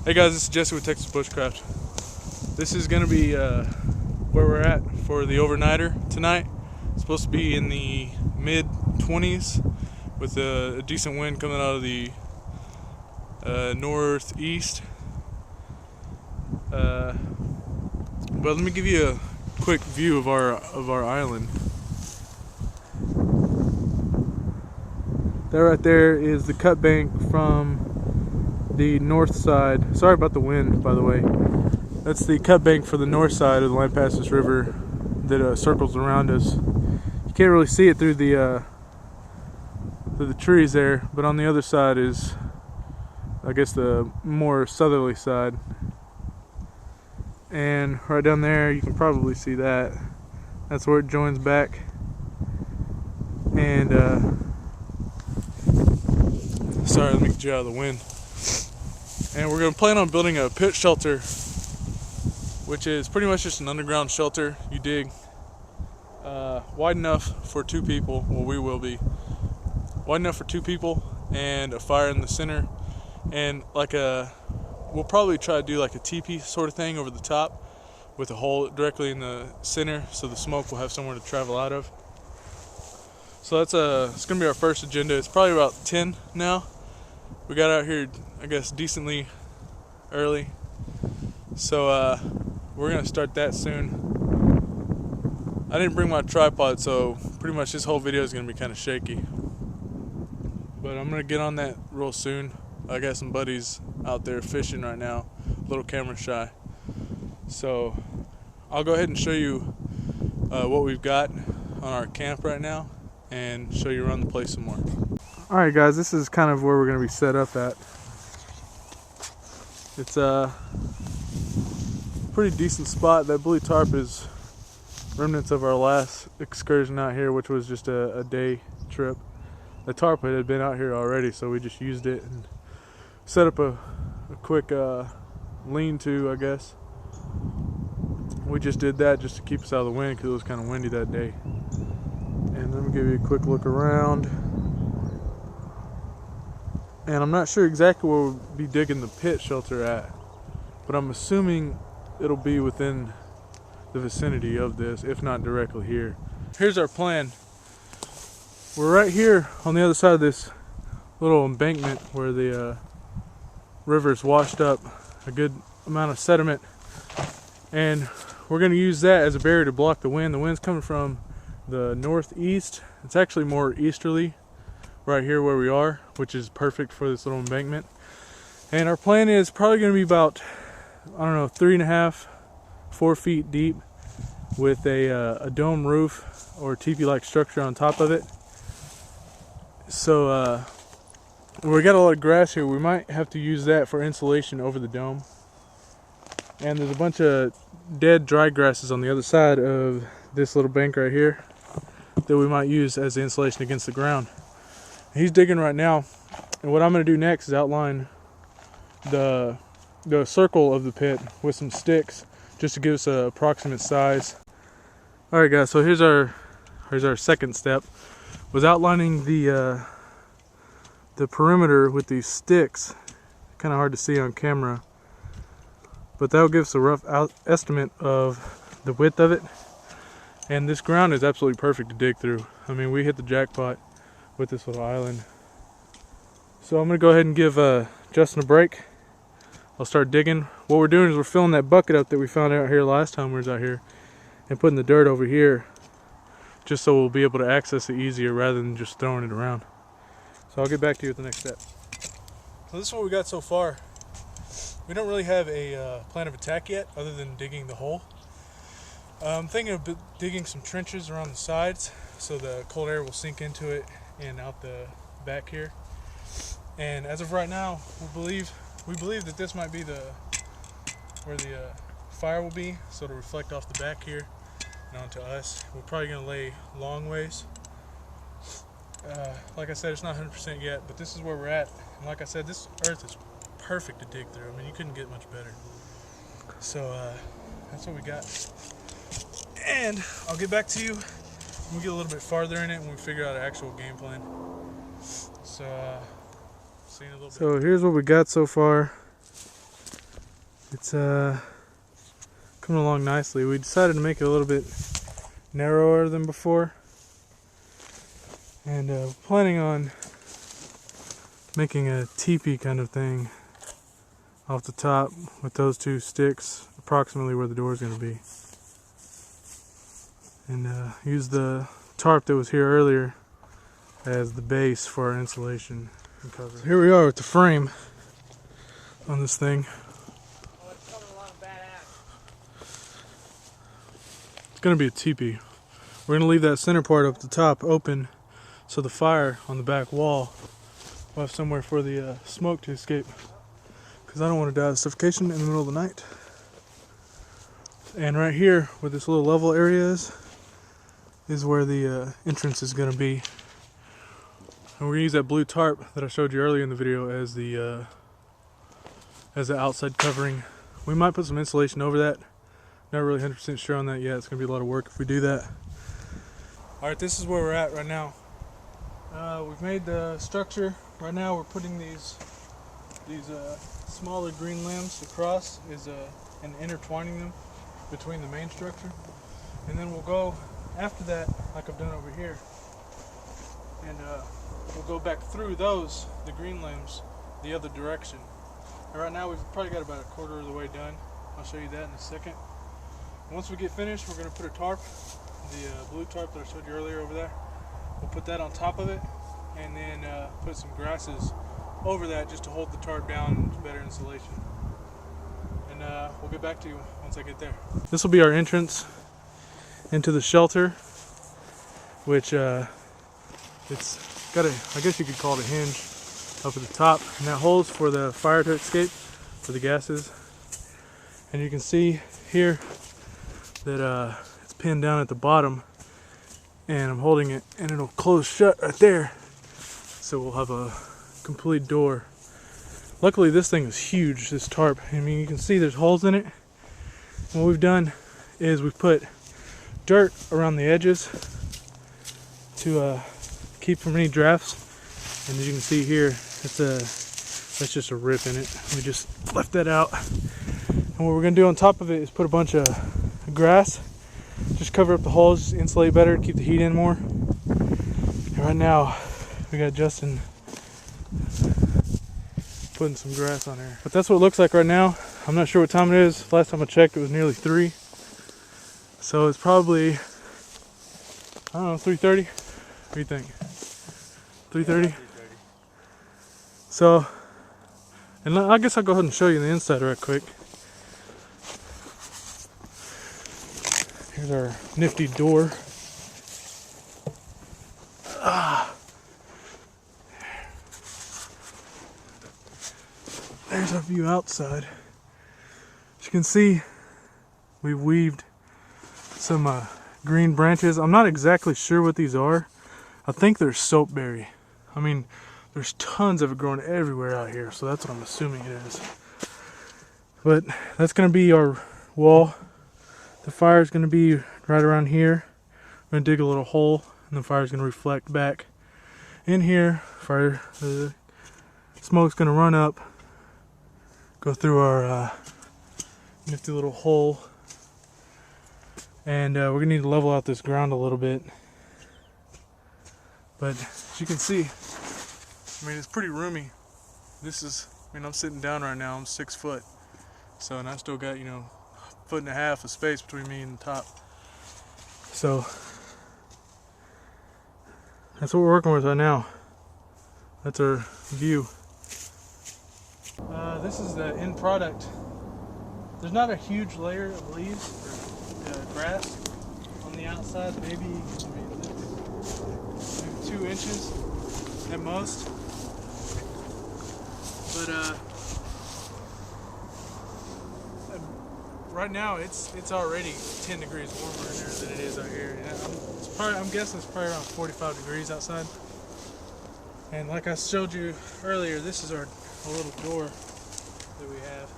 Hey guys, this is Jesse with Texas Bushcraft. This is going to be where we're at for the overnighter tonight. It's supposed to be in the mid 20s with a decent wind coming out of the northeast. But let me give you a quick view of our island. That right there is the cut bank from the north side. Sorry about the wind, by the way. That's the cut bank for the north side of the Lampasas River that circles around us. You can't really see it through the trees there, but on the other side is, I guess, the more southerly side. And right down there, you can probably see that. That's where it joins back. And sorry, let me get you out of the wind. And we're going to plan on building a pit shelter, which is pretty much just an underground shelter you dig, wide enough for two people. Well, we will be wide enough for two people, and a fire in the center, and we'll probably try to do like a teepee sort of thing over the top with a hole directly in the center, so the smoke will have somewhere to travel out of. So it's gonna be our first agenda. It's probably about 10 now. We got out here, I guess, decently early, so we're gonna start that soon. I didn't bring my tripod, so pretty much this whole video is gonna be kind of shaky, but I'm gonna get on that real soon. I got some buddies out there fishing right now, a little camera shy, so I'll go ahead and show you what we've got on our camp right now and show you around the place some more. Alright guys, this is kind of where we're going to be set up at. It's a pretty decent spot. That blue tarp is remnants of our last excursion out here, which was just a day trip. The tarp had been out here already, so we just used it and set up a quick lean-to, I guess. We just did that just to keep us out of the wind because it was kind of windy that day. And let me give you a quick look around. And I'm not sure exactly where we'll be digging the pit shelter at, but I'm assuming it'll be within the vicinity of this, if not directly here. Here's our plan. We're right here on the other side of this little embankment where the river's washed up a good amount of sediment, and we're going to use that as a barrier to block the wind. The wind's coming from the northeast. It's actually more easterly right here where we are, which is perfect for this little embankment. And our plan is probably going to be about, I don't know, 3.5, 4 feet deep, with a dome roof or teepee-like structure on top of it. So we got a lot of grass here. We might have to use that for insulation over the dome. And there's a bunch of dead dry grasses on the other side of this little bank right here that we might use as insulation against the ground. He's digging right now, and what I'm going to do next is outline the circle of the pit with some sticks just to give us an approximate size. Alright guys, so here's our second step, was outlining the perimeter with these sticks. Kind of hard to see on camera, but that'll give us a rough estimate of the width of it. And this ground is absolutely perfect to dig through. I mean, we hit the jackpot with this little island. So I'm going to go ahead and give Justin a break. I'll start digging. What we're doing is we're filling that bucket up that we found out here last time we was out here and putting the dirt over here, just so we'll be able to access it easier rather than just throwing it around. So I'll get back to you with the next step. So this is what we got so far. We don't really have a plan of attack yet other than digging the hole. I'm thinking of digging some trenches around the sides so the cold air will sink into it and out the back here. And as of right now, we believe that this might be where the fire will be, so it'll reflect off the back here and onto us. We're probably going to lay long ways. Like I said, it's not 100% yet, but this is where we're at. And like I said, this earth is perfect to dig through. I mean, you couldn't get much better. So that's what we got. And I'll get back to you when we get a little bit farther in it and we figure out an actual game plan. So see you in a little bit. So here's what we got so far. It's coming along nicely. We decided to make it a little bit narrower than before, and planning on making a teepee kind of thing off the top with those two sticks approximately where the door is going to be, and use the tarp that was here earlier as the base for our insulation and cover. So here we are with the frame on this thing. Oh, it's coming along badass. It's going to be a teepee. We're going to leave that center part up the top open so the fire on the back wall will have somewhere for the smoke to escape, because I don't want to die of suffocation in the middle of the night. And right here where this little level area is where the entrance is going to be. And we're going to use that blue tarp that I showed you earlier in the video as the outside covering. We might put some insulation over that. Not really 100% sure on that yet. It's going to be a lot of work if we do that. Alright, this is where we're at right now. We've made the structure. Right now we're putting these smaller green limbs across and intertwining them between the main structure. And then we'll go after that, like I've done over here. And we'll go back through the green limbs, the other direction. And right now we've probably got about a quarter of the way done. I'll show you that in a second. Once we get finished, we're going to put a tarp, the blue tarp that I showed you earlier over there. We'll put that on top of it, and then put some grasses over that just to hold the tarp down and better insulation. And we'll get back to you once I get there. This will be our entrance into the shelter, which it's got a, I guess you could call it a hinge up at the top, and that holds for the fire to escape, for the gases. And you can see here that it's pinned down at the bottom, and I'm holding it, and it'll close shut right there, so we'll have a complete door. Luckily this thing is huge, this tarp. I mean, you can see there's holes in it. And what we've done is we've put dirt around the edges to keep from any drafts, and as you can see here, that's just a rip in it. We just left that out, and what we're gonna do on top of it is put a bunch of grass, just cover up the holes, insulate better, keep the heat in more. And right now we got Justin putting some grass on there, but that's what it looks like right now. I'm not sure what time it is. Last time I checked it was nearly 3, so it's probably, I don't know, 3:30. What do you think? 3:30? Yeah, 3:30. So, and I guess I'll go ahead and show you the inside right quick. Here's our nifty door. There's our view outside. As you can see, we weaved some green branches. I'm not exactly sure what these are. I think they're soapberry. I mean, there's tons of it growing everywhere out here, so that's what I'm assuming it is. But that's going to be our wall. The fire is going to be right around here. I'm going to dig a little hole, and the fire is going to reflect back in here. The smoke's going to run up, go through our nifty little hole, and we're going to need to level out this ground a little bit. But as you can see, I mean, it's pretty roomy. This is, I mean, I'm sitting down right now, I'm 6 foot. So, and I still got, you know, 1.5 feet of space between me and the top. So, that's what we're working with right now. That's our view. This is the end product. There's not a huge layer of leaves or grass on the outside, maybe 2 inches at most. But right now it's already 10 degrees warmer in there than it is out here. And I'm guessing it's probably around 45 degrees outside. And like I showed you earlier, this is our little door that we have.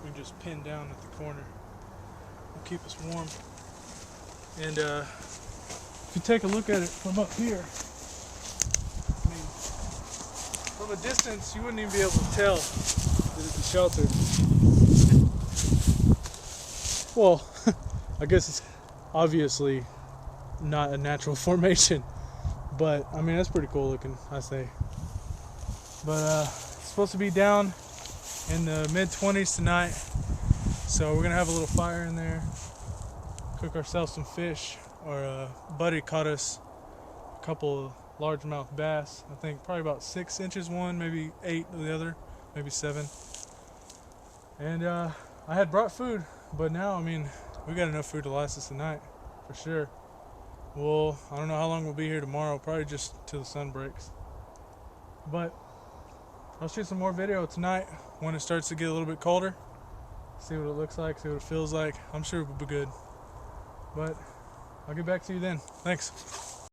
We can just pin down at the corner. It'll keep us warm. And if you take a look at it from up here, I mean, from a distance you wouldn't even be able to tell that it's a shelter. Well, I guess it's obviously not a natural formation, but I mean that's pretty cool looking, I say. But it's supposed to be down in the mid-20s tonight, so we're gonna have a little fire in there, cook ourselves some fish. Our buddy caught us a couple of largemouth bass. I think probably about 6 inches one, maybe 8 the other, maybe 7. And I had brought food, but now I mean we got enough food to last us the night for sure. Well, I don't know how long we'll be here tomorrow, probably just till the sun breaks. But I'll shoot some more video tonight when it starts to get a little bit colder. See what it looks like, see what it feels like. I'm sure it will be good. But I'll get back to you then. Thanks.